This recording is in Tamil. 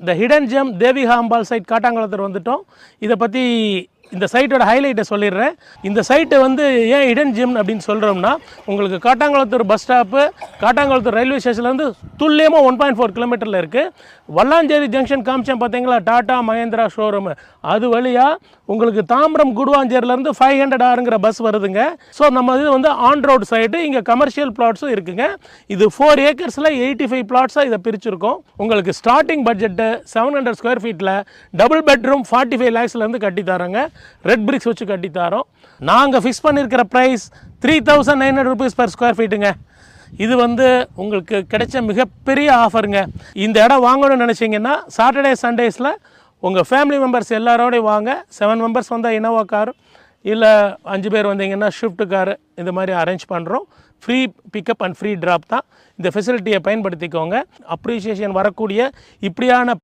இந்த ஹிடன் ஜெம் தேவிகா அம்பாள் சைட் காட்டாங்குளத்தூர் வந்துட்டோம். இதை பற்றி இந்த சைட்டோட ஹைலைட்டை சொல்லிடுறேன். இந்த சைட்டை வந்து ஏன் ஹிடன் ஜெம் அப்படின்னு சொல்கிறோம்னா, உங்களுக்கு Kattankulathur bus stop, Kattankulathur railway ஸ்டேஷன்லேருந்து துல்லியமாக 1.4 கிலோமீட்டரில் இருக்குது. வல்லாஞ்சேரி ஜங்ஷன் காமிச்சேன் பார்த்தீங்களா, டாடா மகேந்திரா ஷோரூமு, அது வழியாக உங்களுக்கு தாம்பரம் குடுவாஞ்சேரிலேருந்து 500 பஸ் வருதுங்க. ஸோ நம்ம இது வந்து ஆன் ரோடு சைடு, இங்கே கமர்ஷியல் பிளாட்ஸும் இருக்குங்க. இது 4 ஏக்கர்ஸில் 85 பிளாட்ஸாக இதை பிரிச்சிருக்கோம். உங்களுக்கு ஸ்டார்டிங் பட்ஜெட்டு 700 ஸ்கொயர் ஃபீட்டில் டபுள் பெட்ரூம் 45 லேக்ஸ்லேருந்து கட்டித்தரோங்க. ரெட் பிரிக்ஸ் வச்சு கட்டித்தரோம். நாங்கள் ஃபிக்ஸ் பண்ணியிருக்கிற ப்ரைஸ் 3900 rupees per ஸ்கொயர் ஃபீட்டுங்க. இது வந்து உங்களுக்கு கிடைச்ச மிகப்பெரிய ஆஃபருங்க. இந்த இடம் வாங்கணும்னு நினச்சிங்கன்னா சாட்டர்டே சண்டேஸில் உங்கள் ஃபேமிலி மெம்பர்ஸ் எல்லாரோடையும் வாங்க. 7 மெம்பர்ஸ் வந்தால் இனோவா கார், இல்லை 5 பேர் வந்தீங்கன்னா ஷிஃப்ட் காரு, இந்த மாதிரி அரேஞ்ச் பண்ணுறோம். Free pickup and free drop தான். இந்த ஃபெசிலிட்டியை பயன்படுத்திக்கோங்க. அப்ரிஷியேஷன் வரக்கூடிய இப்படியான